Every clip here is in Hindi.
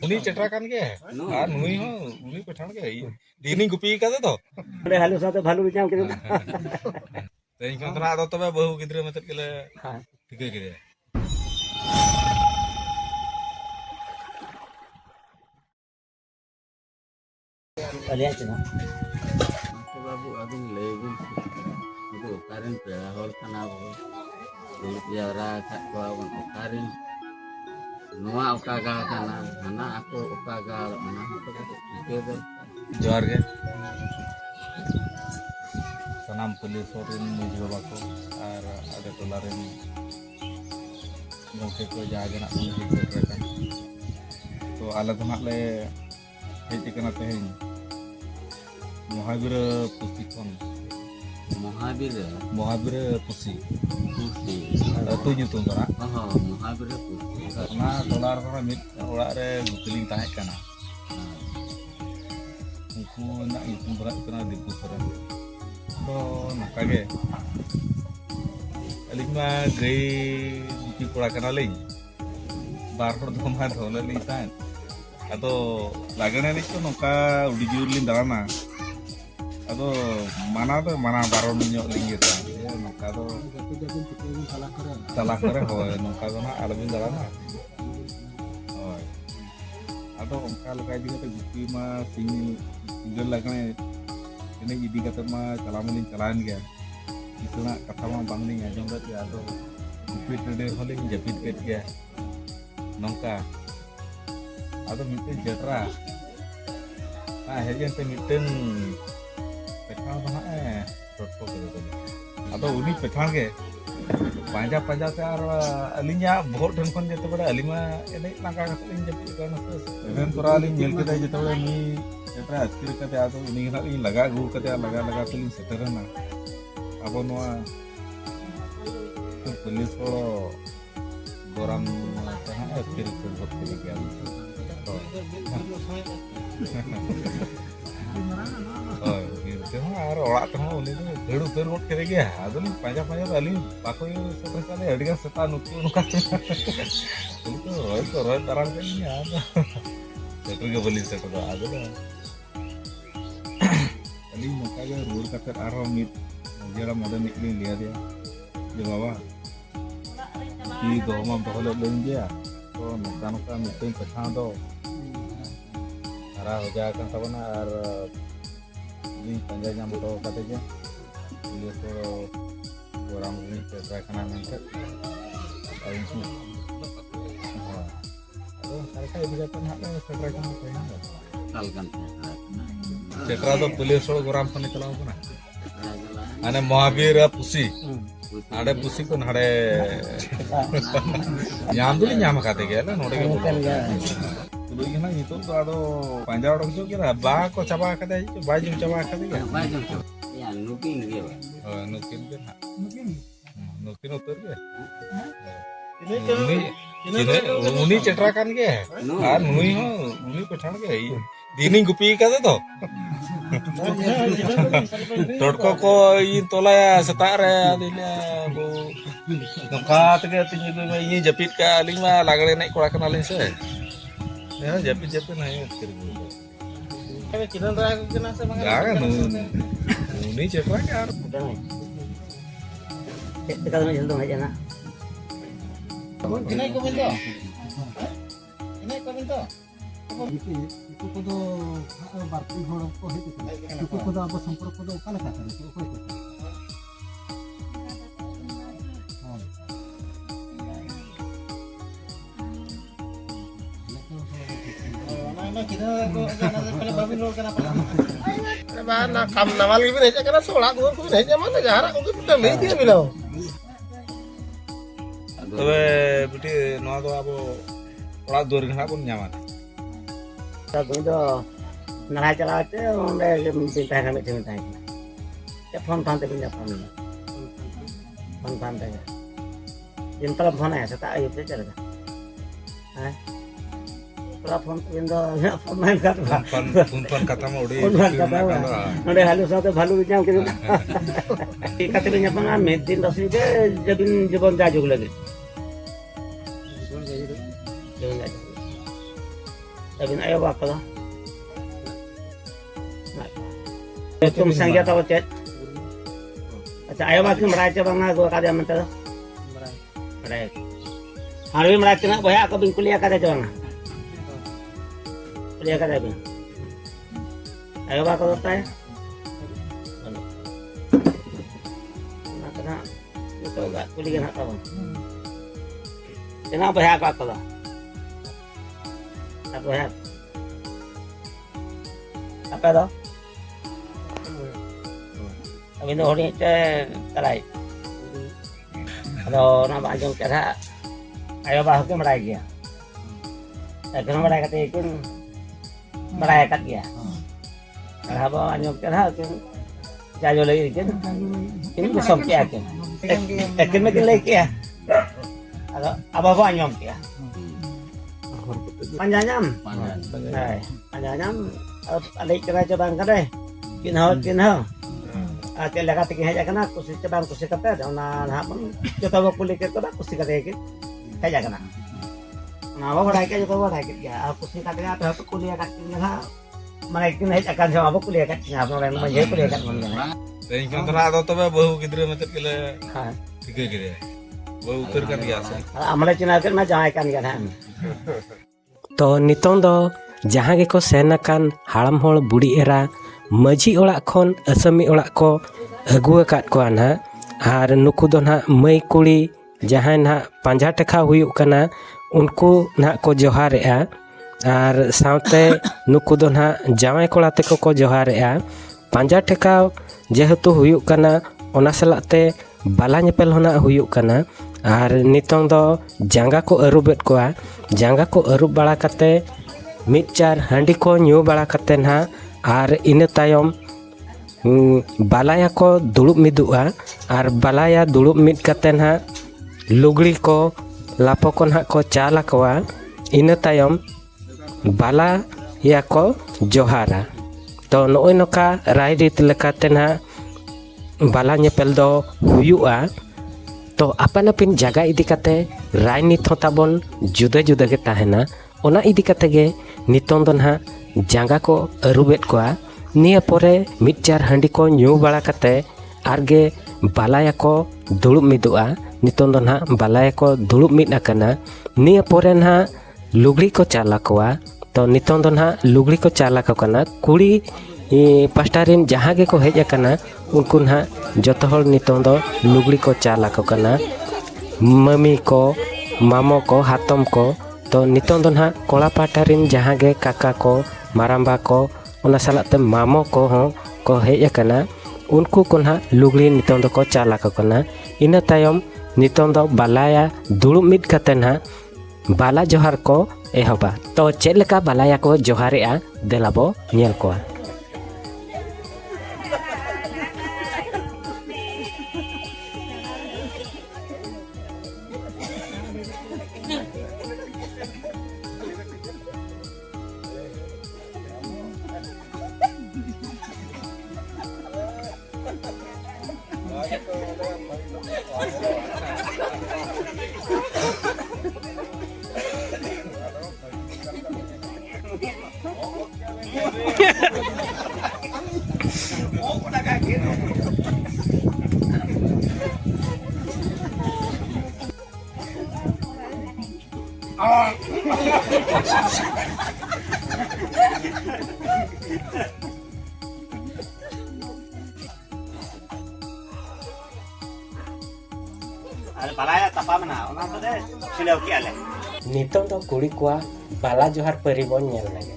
उन्हीं चटरा कान के और नुई हो उन्हीं पठान के दीनी गुपी का तो अरे हालू साथे भालू बिचाम के तेज कंतरा आदो तबे बहु गिद्रे मतलब के ठीक है के alian cina बाबू अभी लेबिन itu karin pera hol kana bu biara ka karin nuwa okaga kana hana aku okaga ana itu itu जोहार के सनाम पुलिस और मुझ बाबा को और आगे टोला रे गोके को जागना तो आले तो ले हेज कना तेहेन महावीर पुसी खन महावीर पुसी तो nyutung kora महावीर पुसी ना डॉलर करा मिट ओड़ा रे गुतलिंग ताहे कना उनको ना nyutung kora kena Dipu sir तो नका गे अलिंग मा गई गुपी कोड़ा कना लिंग बार हर दो मा धोले लिंग तान अदो लागने नि तो नका उडी जुर लिंग दाना अदो माना बारो न्यो लिंग ता नका दो तला करे हो नका दो ना अलबिन दाना होय अदो उनका लगा दी तो गुपी मा सिंगल लगने ini jadi kata mah kalamin kalahan dia itu nak kata mah bang ni aja nggak dia atau jepit deh holing jepit ket dia nongka atau mungkin jatra nah akhirnya kita mungkin petang mana rotko gitu atau unik petang ke panjang ke arah alinya बहुत ढंग kon jatuh pada alima ini langkah kata ini jepit kan dan pura alim mil kita jatuh pada ni जरा अस्थिर कते आतो इनी ना इन लगा गु कते लगा तो लिन सेटरना अब नोआ तो पुलिस को गरम तहा अस्थिर कर बहुत के गया तो गिरते हो और ओड़ा तो उनी तो धेड़ू धेड़ बहुत के गया आदमी पांजा अली बाको सेटर काले अडिगा सेता नुकु नुका तो रोय तारान के नहीं आ सेटर के पुलिस सेटर आदो अली नौका के रोड कटर आरो मिट जरा मदन निकली लिया दिया जे बाबा की दोमा बहले लेन गया तो नौका मिटिंग पछा दो हरा हो जाए kan sabana और ini पंजा जाम तो कते जे पुलिस को गोराम नि चेत्रा कना नंतर और इसमें हां तो सरकार इधर अपन हाथ में चेत्रा कना कहीं salkan चेत्रा तो पुलिस को गोराम पने चलाओ ना अने महावीर पुसी आड़े पुसी को नाड़े ᱧᱟᱢ ᱫᱩᱞᱤᱧ ᱧᱟᱢ ᱟᱠᱟᱫᱮ ᱜᱮᱭᱟ ᱱᱚᱰᱮ ᱜᱮ ᱛᱩᱞᱩᱭ ᱜᱮ ᱱᱟᱜ ᱱᱤᱛᱚᱜ ᱫᱚ ᱟᱫᱚ ᱯᱟᱸᱡᱟ ᱚᱰᱚᱠ ᱦᱚᱪᱚ ᱠᱮᱫᱟ ᱵᱟ ᱠᱚ ᱪᱟᱵᱟ ᱟᱠᱟᱫᱟ ᱵᱟᱭ ᱡᱚᱢ ᱪᱟᱵᱟ ᱟᱠᱟᱫᱮ ᱜᱮᱭᱟ ya nukin dia ᱦᱳᱭ ᱱᱩᱠᱤᱱ ᱜᱮ ᱱᱟᱜ ᱱᱩᱠᱤᱱ ᱩᱛᱟᱹᱨ ᱜᱮ उनी चटरा कान के और नुई हो उनी पठान के दीनी गुपी का तो टोटको को इन तोला सता रे आदिले को नका तके तिनी को ये जपित का अलिंग मा लागड़े नै कोड़ा कना लिन से या जपित नहीं कर गो किरण रा केना से मंगा उनी चटरा के और kita nak jalan aja nak ini komento itu kodo barti hor ko hetu itu kodo abo sampurk kodo kala kata itu ko ना kita ko jana pele babin lor kana pala ना काम नवाल भी नहीं जाकर सोला को नहीं जमा ना जहारा को तो ले दिया मिलो तबे बिटी नवा दो अब ओड़ा दूर घना कोन ᱧᱟᱢᱟ tak itu nara cala te onde pinta kami cinta ini ya phone phone te pinja phone te in telepon ya seta ayo te cala ᱯᱮᱲᱟ ᱯᱷᱳᱱ ᱠᱚᱵᱤᱱ ᱫᱚ ᱯᱷᱳᱱ ᱢᱟᱭ ᱠᱟᱛ ᱵᱟ ᱯᱷᱳᱱ ᱠᱟᱛᱷᱟ ᱢᱟ ᱩᱰᱤ ᱯᱷᱳᱱ ᱠᱟᱛᱷᱟ ᱵᱟ ᱱᱚᱰᱮ ᱦᱟᱞᱩ ᱥᱟᱶᱛᱮ ᱵᱷᱟᱞᱩ ᱧᱟᱢ ᱠᱮᱫᱟ ᱪᱤᱠᱟᱹᱛᱮ ᱵᱤᱱ ᱧᱟᱯᱟᱢᱟ ᱢᱤᱫ ᱫᱤᱱ ᱨᱚᱥᱤᱫᱮ ᱡᱟᱵᱤᱱ জীবন যাজুগ ᱞᱟᱹᱜᱤᱫ ᱟᱹᱵᱤᱱ ᱟᱭᱳ ᱵᱟᱵᱟ ᱠᱚᱫᱚ ᱧᱩᱛᱩᱢ ᱥᱟᱸᱜᱮ ᱛᱟᱵᱚ ᱪᱮᱫ ᱟᱪᱪᱷᱟ ᱟᱭᱳ ᱵᱟᱵᱟ ᱠᱤᱱ ᱵᱟᱲᱟᱭ ᱪᱮ ᱵᱟᱝᱟ ᱜᱚ ᱠᱟᱫᱮᱭᱟ ᱢᱮᱱᱛᱮ ᱫᱚ ᱵᱟᱲᱟᱭ ᱟᱨ ᱵᱤᱱ ᱵᱟᱲᱟᱭ ᱛᱤᱱᱟᱹᱜ ᱵᱚᱭᱦᱟ ᱠᱚ ᱵᱤᱱ ᱠᱩᱞᱤᱭᱟ ᱠᱟᱫᱮ ᱪᱮ ᱵᱟᱝᱟ kuliah kan Abin? Ayo Pak kalau tay? Nah kena itu enggak kuliah nak tahu? Kenapa ya Pak kalau? Apa ya? Apa itu? Abin itu hari itu terai. Kalau nama ajung kira, ayo Pak hukum lagi ya. Kenapa mereka itu merayakan dia. Kalau anyok kira kan jago lagi kan ini besok kia kan. Kan makin lagi ya. Kalau apa anyok ya. Panjangnya. Panjangnya ada kira coba kan deh. Kinau. Aja lagi tinggi aja kena kusi coba kusi kata dan apa kita mau kuliah kita kusi kata itu aja kena. Nah, apa mereka juga mereka ya, aku sih katanya apa kuliah katanya mereka naik akan sama apa kuliah katanya apa orang menjadi kuliah katanya. Dan kan ternyata tuh bahu gitu macam kile, tiga gitu ya, bahu terkan biasa. Amalan Cina kan macam ikan kan. To nitong do jahan geko senakan haram hol budi era maji olak kon asami olak ko agu akat ko anha ar nuku do na mai kuli jahan na 50 taka huyuk kana उनको ना को जोहारेआ और साउते नुकु दो ना जावाई कोड़ा ते को जोहारेआ 50 टका जेहेतु हुयुक कना ओना सलाते बाला नेपेल होना हुयुक कना और नितोंग दो जांगा को अरुबेत कोआ जांगा को अरुब बाड़ा कते मिट चार हांडी को न्यू बाड़ा कते ना और इन तायम बालाया को दुड़ुब मिदुआ और बालाया दुड़ुब मिद कते ना लुगड़ी को लापो को ना को चाला कोआ इन तायम बाला या को जोहारा तो नोय नोका राय रीत लेकाते ना बाला नेपेल दो हुयुआ तो अपन अपन जगह इदी कते राजनीति होताबन जुदा जुदा के ताहेना ओना इदी कते गे नितों दो ना जांगा को अरुबेत कोआ निया पोरे मिट चार हांडी को न्यू बाड़ा कते आरगे बालाया को दुड़ुब मिदुआ नितों दो ना बालाया को दुड़ुब मिद अकना निया पोरे ना लुगड़ी को चाला कोआ तो नितों दो ना लुगड़ी को चाला को कना कुड़ी पास्टारिन जहाँ के को हेज अकना उनको ना जतो हर नितों दो लुगड़ी को चाला को कना मम्मी को मामो को हातम को तो नितों दो ना कोड़ा पास्टारिन जहाँ के काका को माराम्बा को उना सालाते मामो को हो को हेज अकना उनको को ना लुगड़ी नितों दो को चाला को कना इन तायम नितों दो बालाया दुड़ुब मिद कते ना बाला जोहार को एहबा तो चेद लेका बालाया को जोहारेआ देलाबो नेल कोआ balaya tapa mana ona tade silau ki ale नितों दो कुड़ी कोआ बाला जोहार परिबन नेल लगे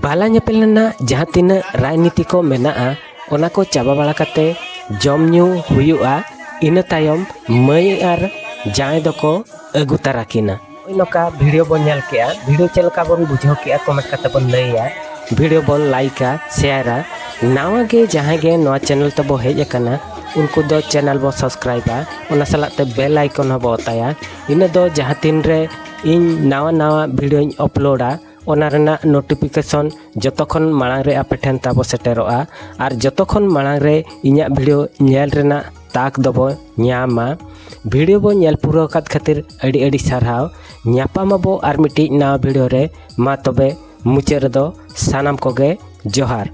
बाला नेपेलना जहाँ तीना राजनीति को मेना ओना को चाबा बाला कते जम न्यू हुयुआ ᱤᱱᱟᱹ ᱛᱟᱭᱚᱢ ᱢᱟᱹᱭ ᱟᱨ ᱡᱟᱶᱟᱭ ᱫᱚᱠᱚ ᱟᱹᱜᱩ ᱛᱟᱨᱟ ᱠᱤᱱᱟ। ᱱᱚᱝᱠᱟ ᱵᱷᱤᱰᱤᱭᱳ ᱵᱚᱱ ᱧᱮᱞ ᱠᱮᱜᱼᱟ, ᱵᱷᱤᱰᱤᱭᱳ ᱪᱮᱫ ᱞᱮᱠᱟ ᱵᱚᱱ ᱵᱩᱡᱷᱟᱹᱣ ᱠᱮᱜᱼᱟ ᱠᱚᱢᱮᱱᱴ ᱠᱟᱛᱮ ᱵᱚᱱ ᱞᱟᱹᱭᱟ। ᱵᱷᱤᱰᱤᱭᱳ ᱵᱚᱱ ᱞᱟᱭᱤᱠᱟ, ᱥᱮᱭᱟᱨᱟ। ᱱᱟᱣᱟ ᱜᱮ ᱡᱟᱦᱟᱸᱭ ᱜᱮ ᱱᱚᱣᱟ ᱪᱮᱱᱮᱞ ᱛᱮᱵᱚ ᱦᱮᱡ ᱟᱠᱟᱱᱟ उनको दो चैनल बो सब्सक्राइबा उना सलाते बेल आइकन हो बताया इना दो जहाँ तीन रे इन नावा नावा वीडियो अपलोडा ओना रेना नोटिफिकेशन जतखन मांग रे आपे ठेन ताबो सेटेरोआ और जतखन मांग रे इᱧᱟᱜ वीडियो नेल रेना ताक दबो ᱧᱟᱢᱟ। वीडियो बो नेल पूरा कात खातिर अड़ी अड़ी सारहाव। ᱧᱟᱯᱟᱢᱟᱵᱚ आर मिटी नवा वीडियो रे मा तबे मुचाद रेदो सानाम कोगे जोहार।